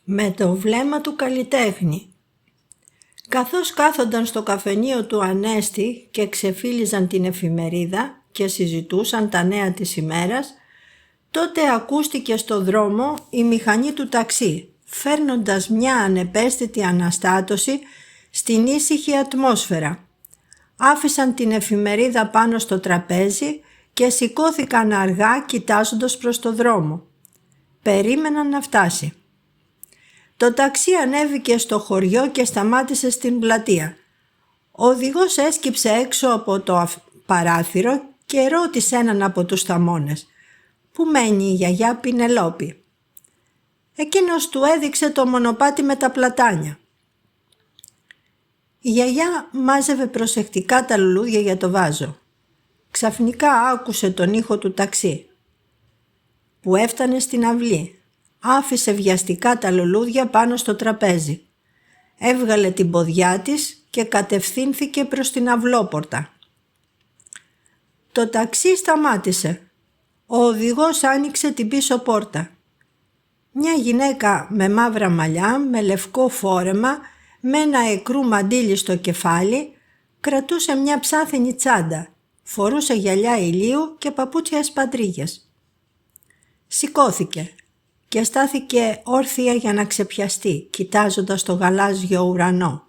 με το βλέμμα του καλλιτέχνη. Καθώς κάθονταν στο καφενείο του Ανέστη και ξεφύλιζαν την εφημερίδα και συζητούσαν τα νέα της ημέρας, τότε ακούστηκε στο δρόμο η μηχανή του ταξί, φέρνοντας μια ανεπαίσθητη αναστάτωση στην ήσυχη ατμόσφαιρα. Άφησαν την εφημερίδα πάνω στο τραπέζι και σηκώθηκαν αργά κοιτάζοντας προς το δρόμο. Περίμεναν να φτάσει. Το ταξί ανέβηκε στο χωριό και σταμάτησε στην πλατεία. Ο οδηγός έσκυψε έξω από το παράθυρο και ρώτησε έναν από τους θαμώνες: «Πού μένει η γιαγιά Πινελόπη?» Εκείνος του έδειξε το μονοπάτι με τα πλατάνια. Η γιαγιά μάζευε προσεκτικά τα λουλούδια για το βάζο. Ξαφνικά άκουσε τον ήχο του ταξί που έφτανε στην αυλή. Άφησε βιαστικά τα λουλούδια πάνω στο τραπέζι. Έβγαλε την ποδιά της και κατευθύνθηκε προς την αυλόπορτα. Το ταξί σταμάτησε. Ο οδηγός άνοιξε την πίσω πόρτα. Μια γυναίκα με μαύρα μαλλιά, με λευκό φόρεμα, με ένα εκρού μαντίλι στο κεφάλι, κρατούσε μια ψάθινη τσάντα. Φορούσε γυαλιά ηλίου και παπούτσια εσπαντρίγες. Σηκώθηκε και στάθηκε όρθια για να ξεπιαστεί, κοιτάζοντας το γαλάζιο ουρανό.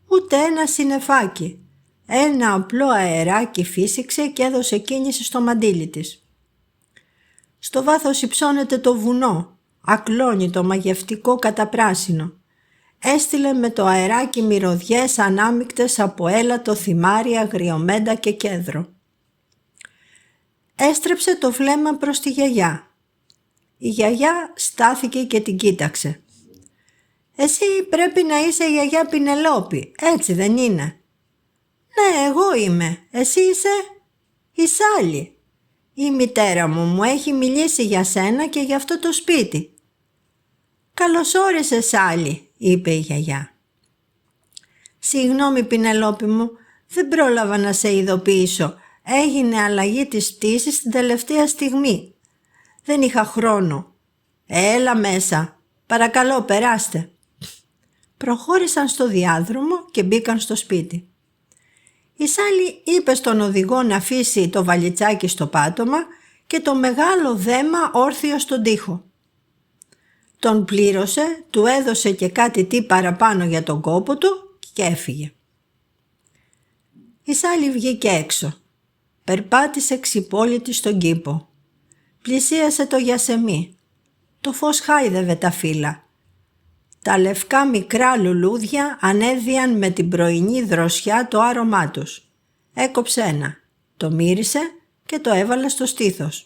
Ούτε ένα συννεφάκι. Ένα απλό αεράκι φύσηξε και έδωσε κίνηση στο μαντίλι της. Στο βάθος υψώνεται το βουνό, ακλώνει το μαγευτικό καταπράσινο. Έστειλε με το αεράκι μυρωδιές ανάμεικτες από έλατο, θυμάρι, αγριομέντα και κέδρο. Έστρεψε το βλέμμα προς τη γιαγιά. Η γιαγιά στάθηκε και την κοίταξε. «Εσύ πρέπει να είσαι η γιαγιά Πινελόπη, έτσι δεν είναι?» «Ναι, εγώ είμαι. Εσύ είσαι?» «Η Σάλη. Η μητέρα μου έχει μιλήσει για σένα και για αυτό το σπίτι». «Καλώς όρισες, Σάλη», είπε η γιαγιά. «Συγγνώμη, Πινελόπη μου, δεν πρόλαβα να σε ειδοποιήσω. Έγινε αλλαγή της πτήσης την τελευταία στιγμή. Δεν είχα χρόνο». «Έλα μέσα. Παρακαλώ, περάστε». Προχώρησαν στο διάδρομο και μπήκαν στο σπίτι. Η Σάλη είπε στον οδηγό να αφήσει το βαλιτσάκι στο πάτωμα και το μεγάλο δέμα όρθιο στον τοίχο. Τον πλήρωσε, του έδωσε και κάτι τι παραπάνω για τον κόπο του και έφυγε. Η Σάλη βγήκε έξω. Περπάτησε ξυπόλυτη στον κήπο. Πλησίασε το γιασεμί. Το φως χάιδευε τα φύλλα. Τα λευκά μικρά λουλούδια ανέβιαν με την πρωινή δροσιά το άρωμά τους. Έκοψε ένα, το μύρισε και το έβαλε στο στήθος.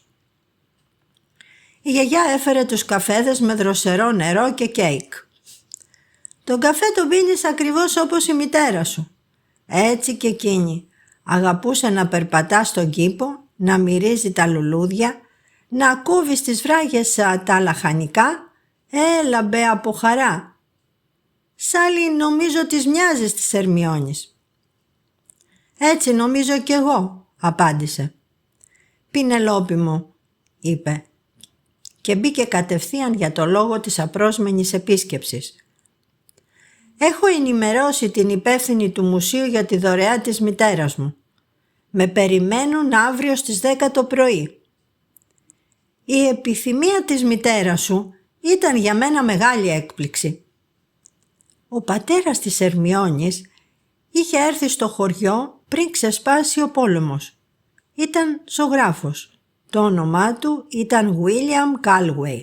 Η γιαγιά έφερε τους καφέδες με δροσερό νερό και κέικ. «Τον καφέ τον πίνεις ακριβώς όπως η μητέρα σου». Έτσι και εκείνη αγαπούσε να περπατά στον κήπο, να μυρίζει τα λουλούδια, να κόβει στις βράγες τα λαχανικά. Έλαμπε από χαρά. «Σάλη, νομίζω της μοιάζεις της Ερμιόνης». «Έτσι νομίζω κι εγώ», απάντησε. «Πινελόπη μου», είπε και μπήκε κατευθείαν για το λόγο της απρόσμενης επίσκεψης. «Έχω ενημερώσει την υπεύθυνη του μουσείου για τη δωρεά της μητέρας μου. Με περιμένουν αύριο στις 10 το πρωί». Η επιθυμία της μητέρας σου ήταν για μένα μεγάλη έκπληξη. Ο πατέρας της Ερμιόνης είχε έρθει στο χωριό πριν ξεσπάσει ο πόλεμος. Ήταν ζωγράφος. Το όνομά του ήταν William Galway.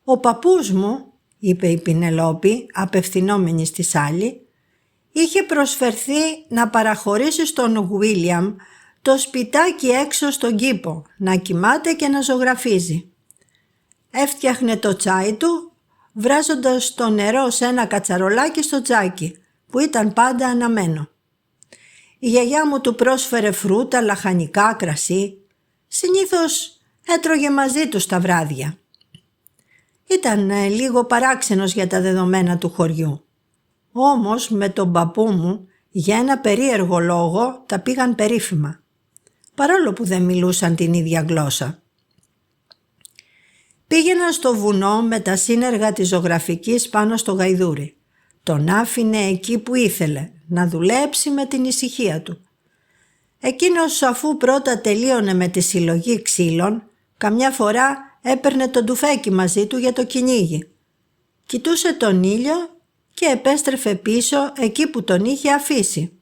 «Ο παππούς μου», είπε η Πινελόπη απευθυνόμενη στη Σάλη, «είχε προσφερθεί να παραχωρήσει στον William το σπιτάκι έξω στον κήπο, να κοιμάται και να ζωγραφίζει. Έφτιαχνε το τσάι του, βράζοντας το νερό σε ένα κατσαρολάκι στο τζάκι, που ήταν πάντα αναμένο. Η γιαγιά μου του πρόσφερε φρούτα, λαχανικά, κρασί. Συνήθως έτρωγε μαζί του τα βράδια. Ήταν λίγο παράξενος για τα δεδομένα του χωριού. Όμως με τον παππού μου, για ένα περίεργο λόγο, τα πήγαν περίφημα, παρόλο που δεν μιλούσαν την ίδια γλώσσα. Πήγαιναν στο βουνό με τα σύνεργα της ζωγραφικής πάνω στο γαϊδούρι. Τον άφηνε εκεί που ήθελε, να δουλέψει με την ησυχία του. Εκείνος, αφού πρώτα τελείωνε με τη συλλογή ξύλων, καμιά φορά έπαιρνε το τουφέκι μαζί του για το κυνήγι. Κοιτούσε τον ήλιο και επέστρεφε πίσω εκεί που τον είχε αφήσει.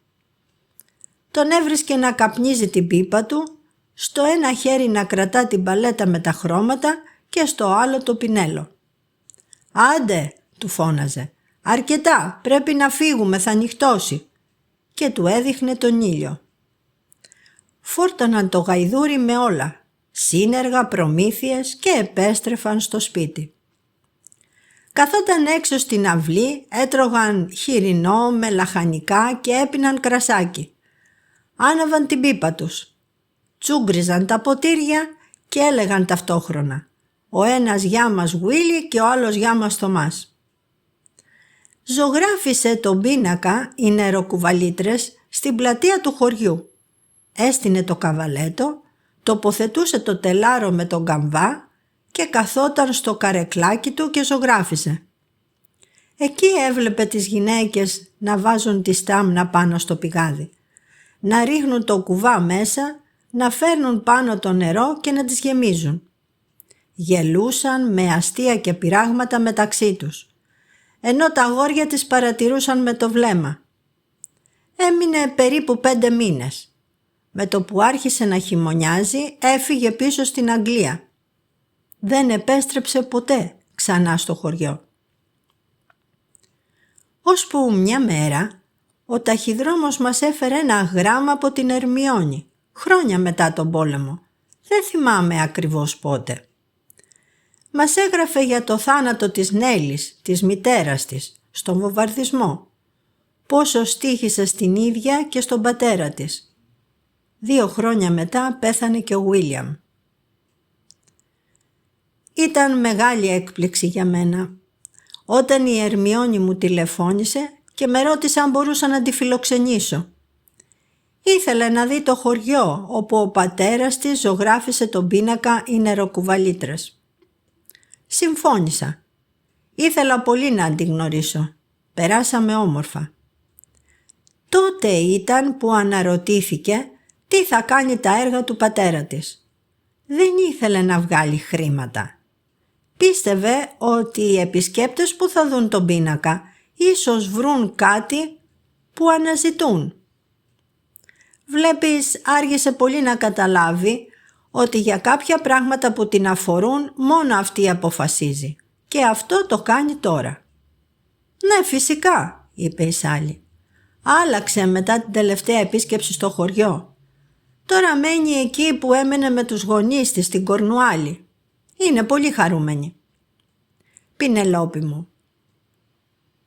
Τον έβρισκε να καπνίζει την πίπα του, στο ένα χέρι να κρατά την παλέτα με τα χρώματα και στο άλλο το πινέλο. «Άντε», του φώναζε, «αρκετά, πρέπει να φύγουμε, θα νυχτώσει», και του έδειχνε τον ήλιο. Φόρτωναν το γαϊδούρι με όλα, σύνεργα, προμήθειες, και επέστρεφαν στο σπίτι. Καθόταν έξω στην αυλή, έτρωγαν χοιρινό με λαχανικά και έπιναν κρασάκι. Άναβαν την πίπα τους, τσούγκριζαν τα ποτήρια και έλεγαν ταυτόχρονα «Ο ένας γεια μας Γουίλι και ο άλλος γεια μας Θωμάς». Ζωγράφισε τον πίνακα οι νεροκουβαλίτρες στην πλατεία του χωριού. Έστεινε το καβαλέτο, τοποθετούσε το τελάρο με τον καμβά και καθόταν στο καρεκλάκι του και ζωγράφιζε. Εκεί έβλεπε τις γυναίκες να βάζουν τη στάμνα πάνω στο πηγάδι, να ρίχνουν το κουβά μέσα, να φέρνουν πάνω το νερό και να τις γεμίζουν. Γελούσαν με αστεία και πειράγματα μεταξύ τους, ενώ τα αγόρια τις παρατηρούσαν με το βλέμμα. Έμεινε περίπου 5 μήνες. Με το που άρχισε να χειμωνιάζει έφυγε πίσω στην Αγγλία. Δεν επέστρεψε ποτέ ξανά στο χωριό. Ώσπου μια μέρα ο ταχυδρόμος μας έφερε ένα γράμμα από την Ερμιόνη, χρόνια μετά τον πόλεμο. Δεν θυμάμαι ακριβώς πότε. Μας έγραφε για το θάνατο της Νέλης, της μητέρας της, στον βομβαρδισμό. Πόσο στοίχησε στην ίδια και στον πατέρα της. 2 χρόνια μετά πέθανε και ο Βίλιαμ. Ήταν μεγάλη έκπληξη για μένα όταν η Ερμιόνη μου τηλεφώνησε και με ρώτησε αν μπορούσα να τη φιλοξενήσω. Ήθελε να δει το χωριό όπου ο πατέρας της ζωγράφισε τον πίνακα οι νεροκουβαλίτρες. Συμφώνησα. Ήθελα πολύ να την γνωρίσω. Περάσαμε όμορφα. Τότε ήταν που αναρωτήθηκε τι θα κάνει τα έργα του πατέρα της. Δεν ήθελε να βγάλει χρήματα. Πίστευε ότι οι επισκέπτες που θα δουν τον πίνακα ίσως βρουν κάτι που αναζητούν. Βλέπεις, άργησε πολύ να καταλάβει ότι για κάποια πράγματα που την αφορούν μόνο αυτή αποφασίζει, και αυτό το κάνει τώρα. «Ναι, φυσικά», είπε η Σάλη. «Άλλαξε μετά την τελευταία επίσκεψη στο χωριό. Τώρα μένει εκεί που έμενε με τους γονείς της στην Κορνουάλη. Είναι πολύ χαρούμενη». «Πινελόπη μου,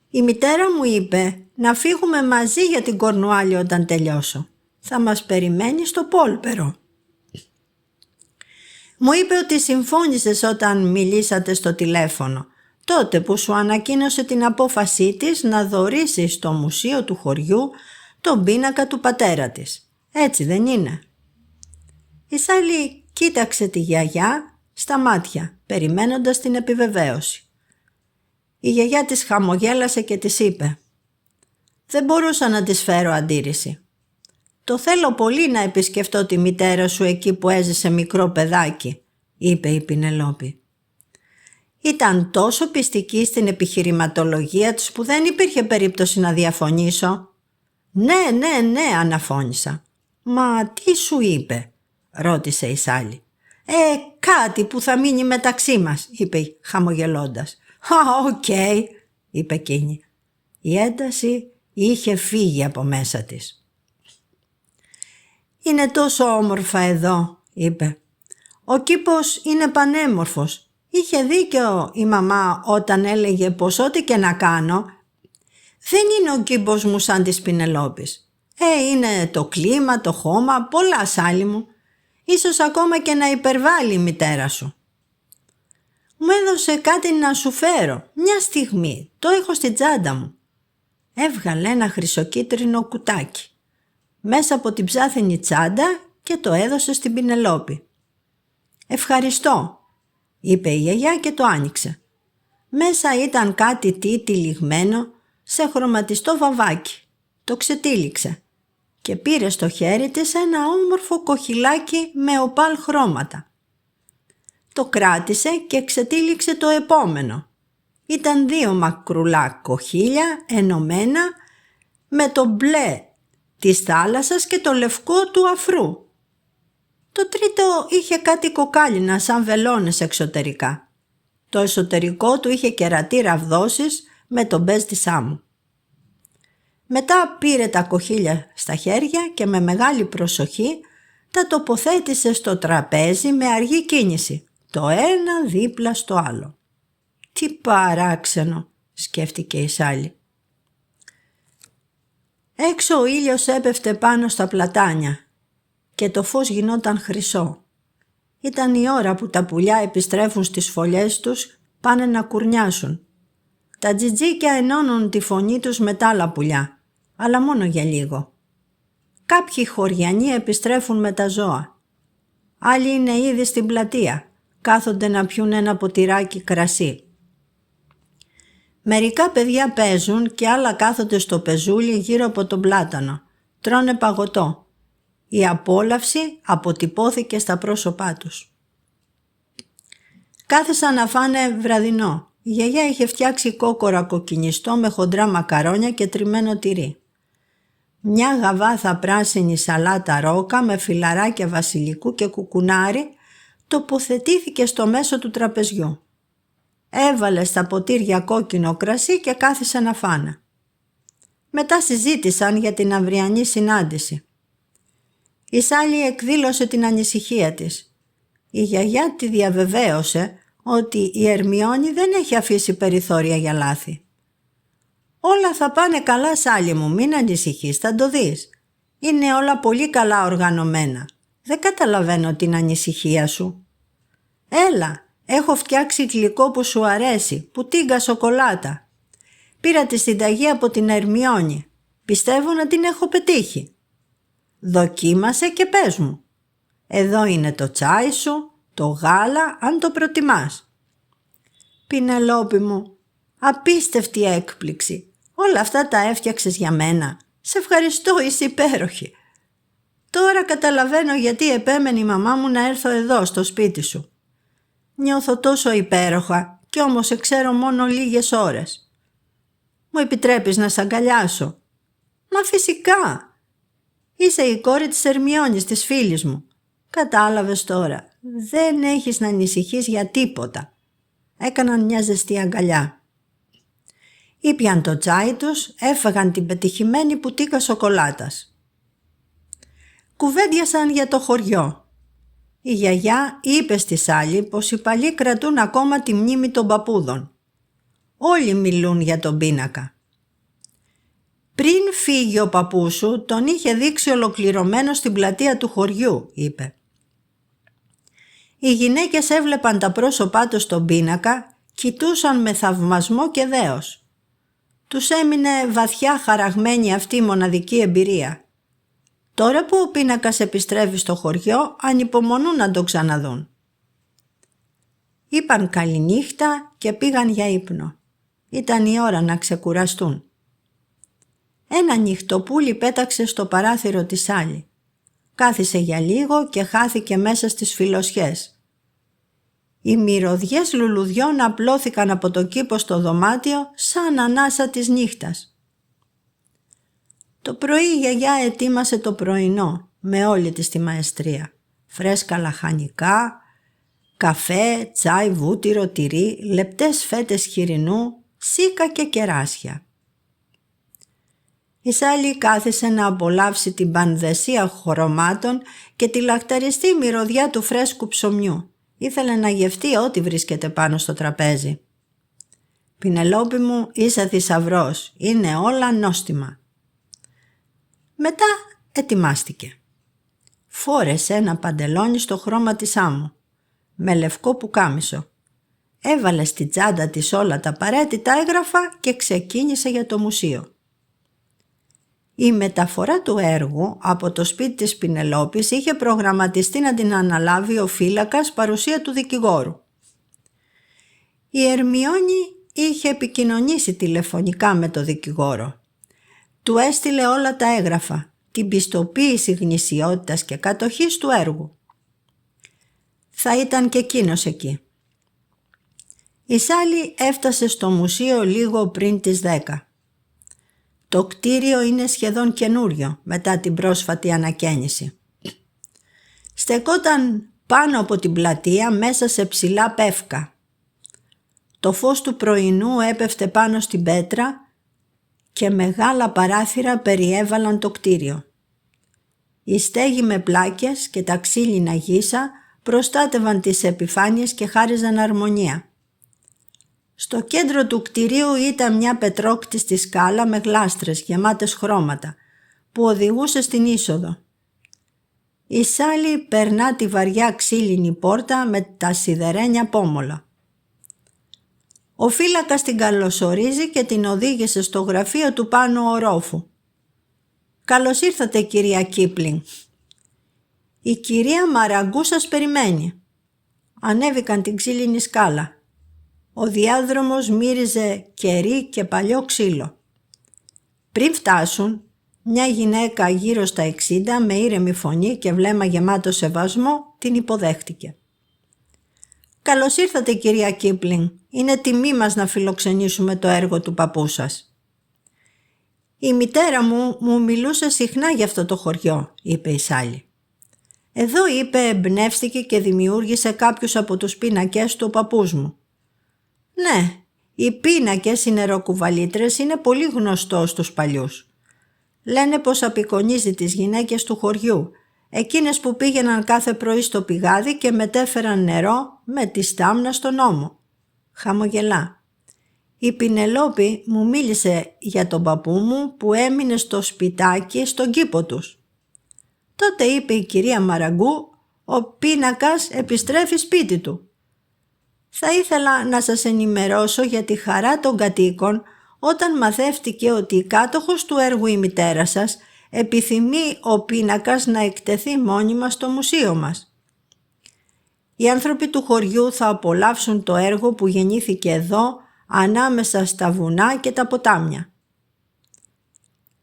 η μητέρα μου είπε να φύγουμε μαζί για την Κορνουάλη όταν τελειώσω. Θα μας περιμένει στο Πόλπερο». «Μου είπε ότι συμφώνησες όταν μιλήσατε στο τηλέφωνο, τότε που σου ανακοίνωσε την απόφασή της να δωρήσει στο μουσείο του χωριού τον πίνακα του πατέρα της. Έτσι δεν είναι?» Η Σάλη κοίταξε τη γιαγιά στα μάτια, περιμένοντας την επιβεβαίωση. Η γιαγιά της χαμογέλασε και της είπε «Δεν μπορούσα να της φέρω αντίρρηση. Το θέλω πολύ να επισκεφτώ τη μητέρα σου εκεί που έζησε μικρό παιδάκι», είπε η Πινελόπη. Ήταν τόσο πιστική στην επιχειρηματολογία της που δεν υπήρχε περίπτωση να διαφωνήσω. Ναι, αναφώνησα. «Μα τι σου είπε?» ρώτησε η Σάλη. Κάτι που θα μείνει μεταξύ μας», είπε χαμογελώντας. «Οκ», είπε εκείνη. Η ένταση είχε φύγει από μέσα της. «Είναι τόσο όμορφα εδώ», είπε. «Ο κήπος είναι πανέμορφος. Είχε δίκιο η μαμά όταν έλεγε πως ό,τι και να κάνω δεν είναι ο κήπος μου σαν της Πινελόπης. Είναι το κλίμα, το χώμα, πολλά Σάλη μου. Ίσως ακόμα και να υπερβάλλει η μητέρα σου». «Μου έδωσε κάτι να σου φέρω. Μια στιγμή. Το έχω στην τσάντα μου». Έβγαλε ένα χρυσοκίτρινο κουτάκι μέσα από την ψάθινη τσάντα και το έδωσε στην Πινελόπη. «Ευχαριστώ». είπε η γιαγιά και το άνοιξε. Μέσα ήταν κάτι τυλιγμένο σε χρωματιστό βαβάκι. Το ξετύλιξε και πήρε στο χέρι της ένα όμορφο κοχυλάκι με οπάλ χρώματα. Το κράτησε και ξετύλιξε το επόμενο. Ήταν 2 μακρουλά κοχύλια ενωμένα με το μπλε της θάλασσας και το λευκό του αφρού. Το τρίτο είχε κάτι κοκάλινα σαν βελόνες εξωτερικά. Το εσωτερικό του είχε κερατή ραβδόσεις με το μπέζ της άμμου. Μετά πήρε τα κοχύλια στα χέρια και με μεγάλη προσοχή τα τοποθέτησε στο τραπέζι με αργή κίνηση, το ένα δίπλα στο άλλο. «Τι παράξενο», σκέφτηκε η Σάλι. Έξω ο ήλιος έπεφτε πάνω στα πλατάνια και το φως γινόταν χρυσό. Ήταν η ώρα που τα πουλιά επιστρέφουν στις φωλιές τους, πάνε να κουρνιάσουν. Τα τζιτζίκια ενώνουν τη φωνή τους με τα άλλα πουλιά, αλλά μόνο για λίγο. Κάποιοι χωριανοί επιστρέφουν με τα ζώα. Άλλοι είναι ήδη στην πλατεία, κάθονται να πιούν ένα ποτηράκι κρασί. Μερικά παιδιά παίζουν και άλλα κάθονται στο πεζούλι γύρω από τον πλάτανο. Τρώνε παγωτό. Η απόλαυση αποτυπώθηκε στα πρόσωπά τους. Κάθεσαν να φάνε βραδινό. Η γιαγιά είχε φτιάξει κόκορα κοκκινιστό με χοντρά μακαρόνια και τριμμένο τυρί. Μια γαβάθα πράσινη σαλάτα ρόκα με φιλαράκια βασιλικού και κουκουνάρι τοποθετήθηκε στο μέσο του τραπεζιού. Έβαλε στα ποτήρια κόκκινο κρασί και κάθισε να φάνε. Μετά συζήτησαν για την αυριανή συνάντηση. Η Σάλι εκδήλωσε την ανησυχία της. Η γιαγιά τη διαβεβαίωσε ότι η Ερμιόνη δεν έχει αφήσει περιθώρια για λάθη. «Όλα θα πάνε καλά, Σάλι μου, μην ανησυχείς, θα το δεις. Είναι όλα πολύ καλά οργανωμένα. Δεν καταλαβαίνω την ανησυχία σου. Έλα, έχω φτιάξει γλυκό που σου αρέσει, πουτίγκα σοκολάτα. Πήρα τη συνταγή από την Ερμιόνη. Πιστεύω να την έχω πετύχει. Δοκίμασε και πες μου. Εδώ είναι το τσάι σου, το γάλα, αν το προτιμάς». «Πινελόπη μου, απίστευτη έκπληξη. Όλα αυτά τα έφτιαξες για μένα. Σε ευχαριστώ, είσαι υπέροχη. Τώρα καταλαβαίνω γιατί επέμενε η μαμά μου να έρθω εδώ στο σπίτι σου. Νιώθω τόσο υπέροχα κι όμως σε ξέρω μόνο λίγες ώρες. Μου επιτρέπεις να σ' αγκαλιάσω?» «Μα φυσικά. Είσαι η κόρη της Ερμιόνης, της φίλης μου. Κατάλαβες τώρα. Δεν έχεις να ανησυχείς για τίποτα». Έκαναν μια ζεστή αγκαλιά. Ήπιαν το τσάι τους, έφαγαν την πετυχημένη πουτίκα σοκολάτας. Κουβέντιασαν για το χωριό. Η γιαγιά είπε στη Σάλι πως οι παλιοί κρατούν ακόμα τη μνήμη των παππούδων. Όλοι μιλούν για τον πίνακα. «Πριν φύγει ο παππούς σου, τον είχε δείξει ολοκληρωμένο στην πλατεία του χωριού», είπε. Οι γυναίκες έβλεπαν τα πρόσωπά τους στον πίνακα, κοιτούσαν με θαυμασμό και δέος. Τους έμεινε βαθιά χαραγμένη αυτή η μοναδική εμπειρία. Τώρα που ο πίνακας επιστρέφει στο χωριό, ανυπομονούν να το ξαναδούν. Είπαν καληνύχτα και πήγαν για ύπνο. Ήταν η ώρα να ξεκουραστούν. Ένα νυχτοπούλι πέταξε στο παράθυρο της Σάλι. Κάθισε για λίγο και χάθηκε μέσα στις φιλοσιές. Οι μυρωδιές λουλουδιών απλώθηκαν από το κήπο στο δωμάτιο σαν ανάσα της νύχτας. Το πρωί η γιαγιά ετοίμασε το πρωινό με όλη της τη μαεστρία. Φρέσκα λαχανικά, καφέ, τσάι, βούτυρο, τυρί, λεπτές φέτες χοιρινού, σίκα και κεράσια. Η Σάλι κάθισε να απολαύσει την πανδεσία χρωμάτων και τη λαχταριστή μυρωδιά του φρέσκου ψωμιού. Ήθελε να γευτεί ό,τι βρίσκεται πάνω στο τραπέζι. «Πινελόπη μου, είσαι θησαυρός. Είναι όλα νόστιμα». Μετά ετοιμάστηκε. Φόρεσε ένα παντελόνι στο χρώμα της άμμου, με λευκό πουκάμισο. Έβαλε στη τσάντα της όλα τα απαραίτητα έγγραφα και ξεκίνησε για το μουσείο. Η μεταφορά του έργου από το σπίτι της Πινελόπης είχε προγραμματιστεί να την αναλάβει ο φύλακας παρουσία του δικηγόρου. Η Ερμιόνη είχε επικοινωνήσει τηλεφωνικά με το δικηγόρο. Του έστειλε όλα τα έγγραφα, την πιστοποίηση γνησιότητας και κατοχής του έργου. Θα ήταν και εκείνος εκεί. Η Σάλι έφτασε στο μουσείο λίγο πριν τις 10. Το κτίριο είναι σχεδόν καινούριο μετά την πρόσφατη ανακαίνιση. Στεκόταν πάνω από την πλατεία μέσα σε ψηλά πεύκα. Το φως του πρωινού έπεφτε πάνω στην πέτρα και μεγάλα παράθυρα περιέβαλαν το κτίριο. Οι στέγοι με πλάκες και τα ξύλινα γύσα προστάτευαν τις επιφάνειες και χάριζαν αρμονία. Στο κέντρο του κτιρίου ήταν μια πετρόκτιστη σκάλα με γλάστρες γεμάτες χρώματα που οδηγούσε στην είσοδο. Η Σάλι περνά τη βαριά ξύλινη πόρτα με τα σιδερένια πόμολα. Ο φύλακας την καλωσορίζει και την οδήγησε στο γραφείο του πάνω ορόφου. «Καλώς ήρθατε, κυρία Κίπλινγκ. Η κυρία Μαραγκού σας περιμένει». Ανέβηκαν την ξύλινη σκάλα. Ο διάδρομος μύριζε κερί και παλιό ξύλο. Πριν φτάσουν, μια γυναίκα γύρω στα 60 με ήρεμη φωνή και βλέμμα γεμάτο σεβασμό την υποδέχτηκε. «Καλώς ήρθατε, κυρία Κίπλινγκ. Είναι τιμή μας να φιλοξενήσουμε το έργο του παππού σας». «Η μητέρα μου μιλούσε συχνά για αυτό το χωριό», είπε η Σάλι. «Εδώ», είπε, εμπνεύστηκε και δημιούργησε κάποιους από τους πίνακες του ο παππούς μου. «Ναι, οι πίνακες, οι νεροκουβαλίτρες είναι πολύ γνωστός στους παλιούς. Λένε πως απεικονίζει τις γυναίκες του χωριού, εκείνες που πήγαιναν κάθε πρωί στο πηγάδι και μετέφεραν νερό με τη στάμνα στον ώμο». Χαμογελά. «Η Πινελόπη μου μίλησε για τον παππού μου που έμεινε στο σπιτάκι στον κήπο τους». Τότε είπε η κυρία Μαραγκού, «Ο πίνακας επιστρέφει σπίτι του». Θα ήθελα να σας ενημερώσω για τη χαρά των κατοίκων όταν μαθεύτηκε ότι η κάτοχος του έργου η μητέρα σας επιθυμεί ο πίνακας να εκτεθεί μόνιμα στο μουσείο μας. Οι άνθρωποι του χωριού θα απολαύσουν το έργο που γεννήθηκε εδώ ανάμεσα στα βουνά και τα ποτάμια».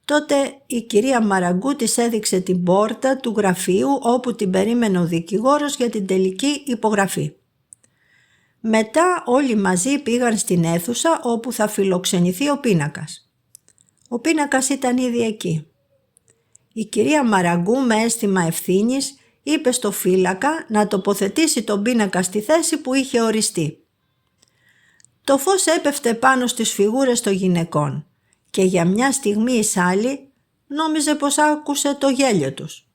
Τότε η κυρία Μαραγκού της έδειξε την πόρτα του γραφείου όπου την περίμενε ο δικηγόρος για την τελική υπογραφή. Μετά όλοι μαζί πήγαν στην αίθουσα όπου θα φιλοξενηθεί ο πίνακας. Ο πίνακας ήταν ήδη εκεί. Η κυρία Μαραγκού με αίσθημα ευθύνης είπε στο φύλακα να τοποθετήσει τον πίνακα στη θέση που είχε οριστεί. Το φως έπεφτε πάνω στις φιγούρες των γυναικών και για μια στιγμή η Σάλι νόμιζε πως άκουσε το γέλιο τους.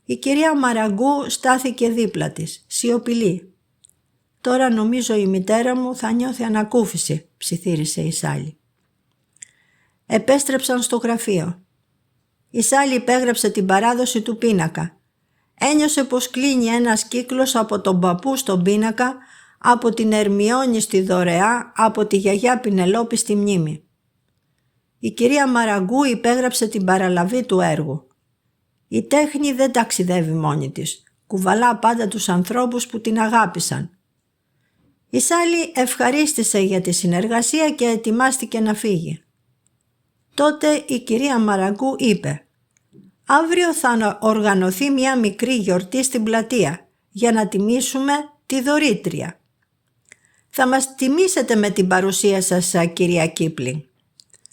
Η κυρία Μαραγκού στάθηκε δίπλα της, σιωπηλή. «Τώρα νομίζω η μητέρα μου θα νιώθει ανακούφιση», ψιθύρισε η Σάλι. Επέστρεψαν στο γραφείο. Η Σάλι υπέγραψε την παράδοση του πίνακα. Ένιωσε πως κλείνει ένας κύκλος από τον παππού στον πίνακα, από την Ερμιόνη στη δωρεά, από τη γιαγιά Πινελόπη στη μνήμη. Η κυρία Μαραγκού υπέγραψε την παραλαβή του έργου. Η τέχνη δεν ταξιδεύει μόνη της. Κουβαλά πάντα τους ανθρώπους που την αγάπησαν. Η Σάλι ευχαρίστησε για τη συνεργασία και ετοιμάστηκε να φύγει. Τότε η κυρία Μαραγκού είπε «Αύριο θα οργανωθεί μια μικρή γιορτή στην πλατεία για να τιμήσουμε τη δωρήτρια. Θα μας τιμήσετε με την παρουσία σας, κυρία Κίπλινγκ.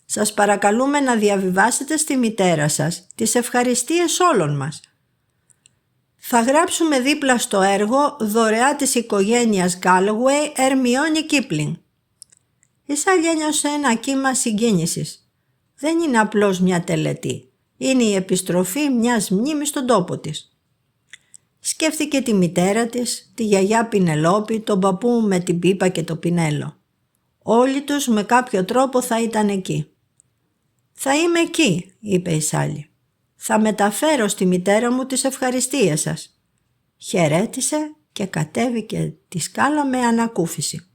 Σας παρακαλούμε να διαβιβάσετε στη μητέρα σας τις ευχαριστίες όλων μας. Θα γράψουμε δίπλα στο έργο «Δωρεά της οικογένειας Γκάλουεϊ, Ερμιόνη Κίπλινγκ». Η Σάλι ένιωσε ένα κύμα συγκίνησης. Δεν είναι απλώς μια τελετή. Είναι η επιστροφή μιας μνήμης στον τόπο της. Σκέφτηκε τη μητέρα της, τη γιαγιά Πινελόπη, τον παππού με την πίπα και το πινέλο. Όλοι τους με κάποιο τρόπο θα ήταν εκεί. «Θα είμαι εκεί», είπε η Σάλι. «Θα μεταφέρω στη μητέρα μου τις ευχαριστίες σας». Χαιρέτησε και κατέβηκε τη σκάλα με ανακούφιση.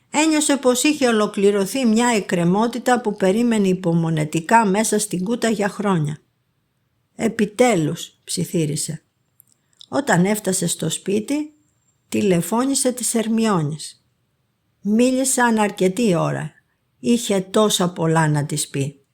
Ένιωσε πως είχε ολοκληρωθεί μια εκκρεμότητα που περίμενε υπομονετικά μέσα στην κούτα για χρόνια. «Επιτέλους», ψιθύρισε. Όταν έφτασε στο σπίτι, Τηλεφώνησε της Ερμιόνης. Μίλησαν αρκετή ώρα. Είχε τόσα πολλά να της πει.